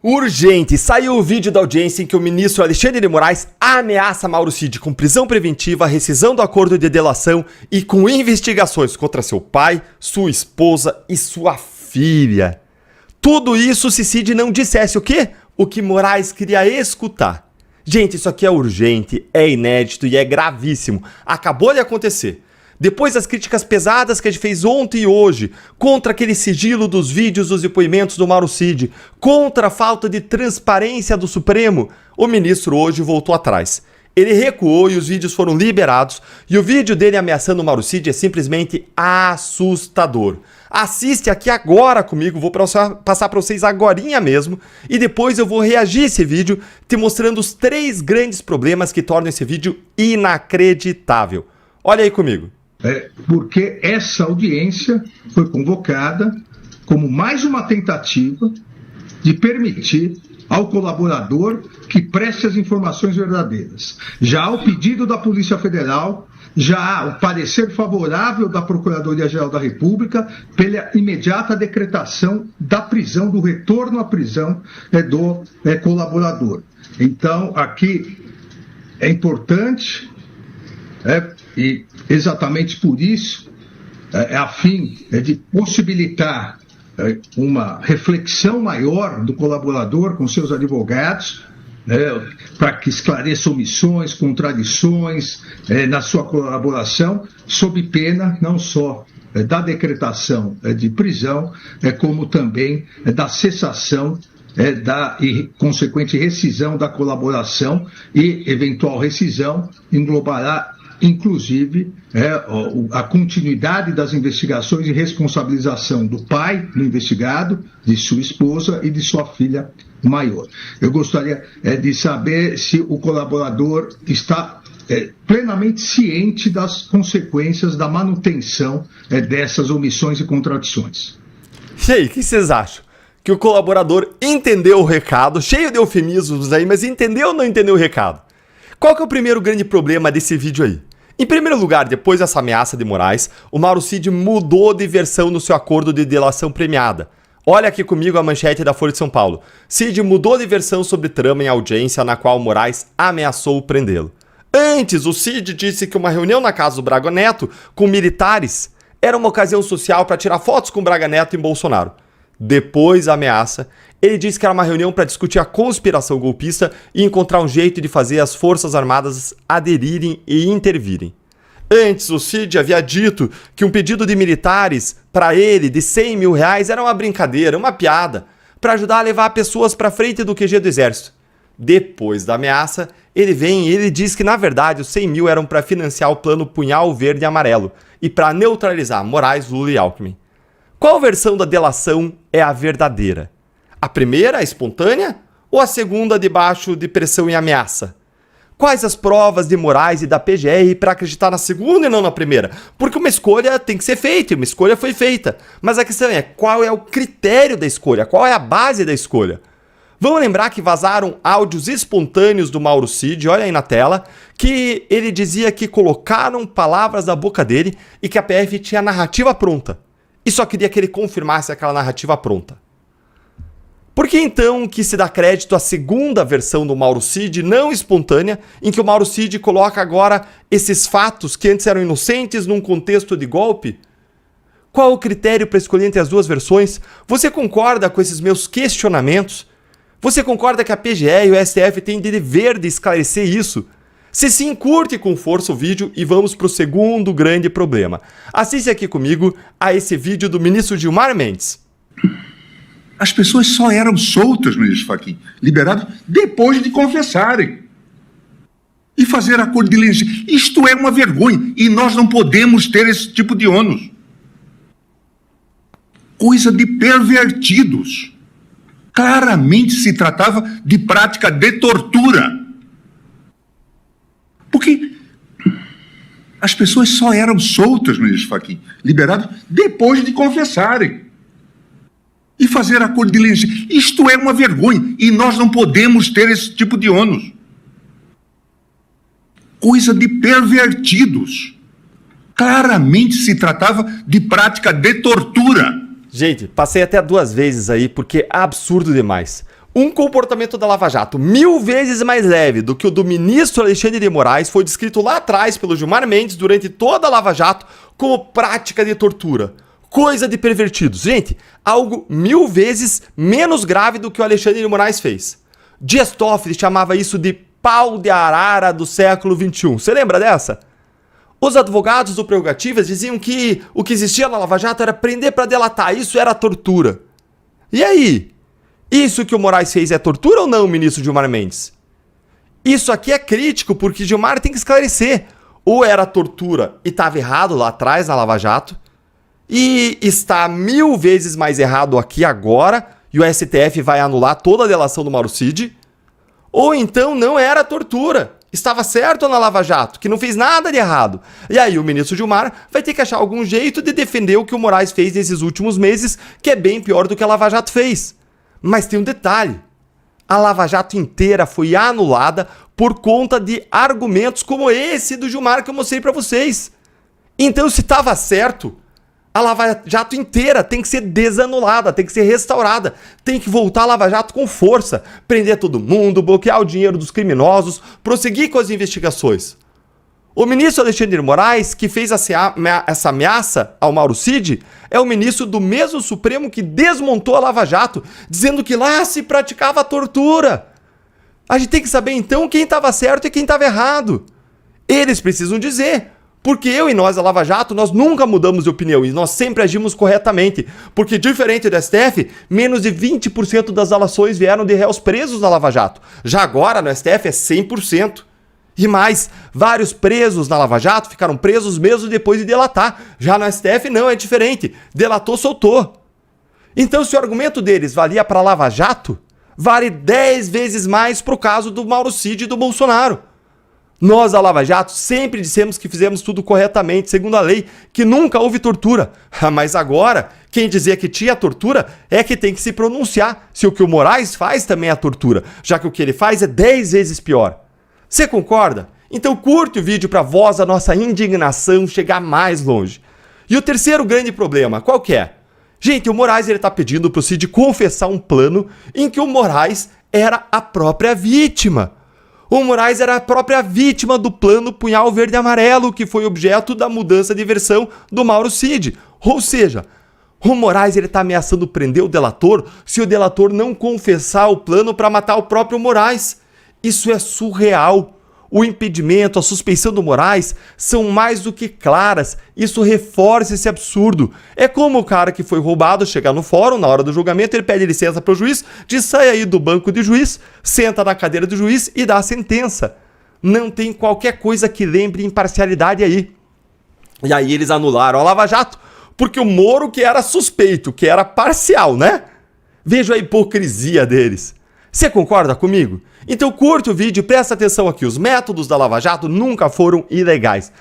Urgente! Saiu o vídeo da audiência em que o ministro Alexandre de Moraes ameaça Mauro Cid com prisão preventiva, rescisão do acordo de delação e com investigações contra seu pai, sua esposa e sua filha. Tudo isso se Cid não dissesse o quê? O que Moraes queria escutar. Gente, isso aqui é urgente, é inédito e é gravíssimo. Acabou de acontecer. Depois das críticas pesadas que a gente fez ontem e hoje, contra aquele sigilo dos vídeos dos depoimentos do Mauro Cid, contra a falta de transparência do Supremo, o ministro hoje voltou atrás. Ele recuou e os vídeos foram liberados, e o vídeo dele ameaçando o Mauro Cid é simplesmente assustador. Assiste aqui agora comigo, vou passar para vocês agorinha mesmo, e depois eu vou reagir a esse vídeo, te mostrando os 3 grandes problemas que tornam esse vídeo inacreditável. Olha aí comigo. Porque essa audiência foi convocada como mais uma tentativa de permitir ao colaborador que preste as informações verdadeiras. Já há o pedido da Polícia Federal, já há o parecer favorável da Procuradoria-Geral da República pela imediata decretação da prisão, do retorno à prisão do colaborador. Então, aqui é importante... E exatamente por isso, a fim de possibilitar uma reflexão maior do colaborador com seus advogados, para que esclareça omissões, contradições na sua colaboração, sob pena não só da decretação de prisão, como também da cessação da consequente rescisão da colaboração, e eventual rescisão englobará inclusive a continuidade das investigações e responsabilização do pai do investigado, de sua esposa e de sua filha maior. Eu gostaria de saber se o colaborador está plenamente ciente das consequências da manutenção dessas omissões e contradições. E aí, o que vocês acham? Que o colaborador entendeu o recado, cheio de eufemismos aí, mas entendeu ou não entendeu o recado? Qual que é o primeiro grande problema desse vídeo aí? Em primeiro lugar, depois dessa ameaça de Moraes, o Mauro Cid mudou de versão no seu acordo de delação premiada. Olha aqui comigo a manchete da Folha de São Paulo. Cid mudou de versão sobre trama em audiência na qual Moraes ameaçou prendê-lo. Antes, o Cid disse que uma reunião na casa do Braga Neto com militares era uma ocasião social para tirar fotos com Braga Neto e Bolsonaro. Depois da ameaça, ele disse que era uma reunião para discutir a conspiração golpista e encontrar um jeito de fazer as Forças Armadas aderirem e intervirem. Antes, o Cid havia dito que um pedido de militares para ele de 100 mil reais era uma brincadeira, uma piada, para ajudar a levar pessoas para frente do QG do Exército. Depois da ameaça, ele vem e ele diz que na verdade os 100 mil eram para financiar o plano Punhal Verde e Amarelo e para neutralizar Moraes, Lula e Alckmin. Qual versão da delação é a verdadeira? A primeira, a espontânea, ou a segunda, debaixo de pressão e ameaça? Quais as provas de Moraes e da PGR para acreditar na segunda e não na primeira? Porque uma escolha tem que ser feita, e uma escolha foi feita. Mas a questão é, qual é o critério da escolha? Qual é a base da escolha? Vamos lembrar que vazaram áudios espontâneos do Mauro Cid, olha aí na tela, que ele dizia que colocaram palavras na boca dele e que a PF tinha a narrativa pronta. E só queria que ele confirmasse aquela narrativa pronta. Por que então que se dá crédito à segunda versão do Mauro Cid, não espontânea, em que o Mauro Cid coloca agora esses fatos que antes eram inocentes num contexto de golpe? Qual o critério para escolher entre as duas versões? Você concorda com esses meus questionamentos? Você concorda que a PGR e o STF têm de dever de esclarecer isso? Se sim, curte com força o vídeo e vamos para o segundo grande problema. Assiste aqui comigo a esse vídeo do ministro Gilmar Mendes. As pessoas só eram soltas, ministro Fachin, liberadas depois de confessarem. E fazer acordo de leniência. Isto é uma vergonha e nós não podemos ter esse tipo de ônus. Coisa de pervertidos. Claramente se tratava de prática de tortura. Porque as pessoas só eram soltas, ministro Fachin, liberadas depois de confessarem. E fazer acordo de leniência. Isto é uma vergonha e nós não podemos ter esse tipo de ônus. Coisa de pervertidos. Claramente se tratava de prática de tortura. Gente, passei até 2 vezes aí porque é absurdo demais. Um comportamento da Lava Jato 1000 vezes mais leve do que o do ministro Alexandre de Moraes foi descrito lá atrás pelo Gilmar Mendes durante toda a Lava Jato como prática de tortura. Coisa de pervertidos. Gente, algo 1000 vezes menos grave do que o Alexandre de Moraes fez. Dias Toffoli chamava isso de pau de arara do século XXI. Você lembra dessa? Os advogados do Prerrogativas diziam que o que existia na Lava Jato era prender para delatar. Isso era tortura. E aí? Isso que o Moraes fez é tortura ou não, ministro Gilmar Mendes? Isso aqui é crítico porque Gilmar tem que esclarecer. Ou era tortura e estava errado lá atrás na Lava Jato, e está 1000 vezes mais errado aqui agora, e o STF vai anular toda a delação do Mauro Cid, ou então não era tortura, estava certo na Lava Jato, que não fez nada de errado. E aí o ministro Gilmar vai ter que achar algum jeito de defender o que o Moraes fez nesses últimos meses, que é bem pior do que a Lava Jato fez. Mas tem um detalhe, a Lava Jato inteira foi anulada por conta de argumentos como esse do Gilmar que eu mostrei pra vocês. Então, se estava certo, a Lava Jato inteira tem que ser desanulada, tem que ser restaurada, tem que voltar a Lava Jato com força, prender todo mundo, bloquear o dinheiro dos criminosos, prosseguir com as investigações. O ministro Alexandre de Moraes, que fez essa ameaça ao Mauro Cid, é o ministro do mesmo Supremo que desmontou a Lava Jato, dizendo que lá se praticava tortura. A gente tem que saber então quem estava certo e quem estava errado. Eles precisam dizer, porque eu e nós, a Lava Jato, nós nunca mudamos de opinião e nós sempre agimos corretamente, porque diferente do STF, menos de 20% das delações vieram de réus presos na Lava Jato. Já agora no STF é 100%. E mais, vários presos na Lava Jato ficaram presos mesmo depois de delatar. Já no STF não, é diferente. Delatou, soltou. Então, se o argumento deles valia para Lava Jato, vale 10 vezes mais para o caso do Mauro Cid e do Bolsonaro. Nós, a Lava Jato, sempre dissemos que fizemos tudo corretamente, segundo a lei, que nunca houve tortura. Mas agora, quem dizia que tinha tortura é que tem que se pronunciar se o que o Moraes faz também é tortura, já que o que ele faz é 10 vezes pior. Você concorda? Então curte o vídeo para voz a nossa indignação chegar mais longe. E o terceiro grande problema, qual que é? Gente, o Moraes ele tá pedindo pro Cid confessar um plano em que o Moraes era a própria vítima. O Moraes era a própria vítima do plano Punhal Verde e Amarelo, que foi objeto da mudança de versão do Mauro Cid. Ou seja, o Moraes ele tá ameaçando prender o delator se o delator não confessar o plano para matar o próprio Moraes. Isso é surreal. O impedimento, a suspeição do Moraes são mais do que claras. Isso reforça esse absurdo. É como o cara que foi roubado chegar no fórum, na hora do julgamento, ele pede licença para o juiz, diz sai aí do banco de juiz, senta na cadeira do juiz e dá a sentença. Não tem qualquer coisa que lembre imparcialidade aí. E aí eles anularam a Lava Jato, porque o Moro que era suspeito, que era parcial, né? Veja a hipocrisia deles. Você concorda comigo? Então curte o vídeo e presta atenção aqui, os métodos da Lava Jato nunca foram ilegais.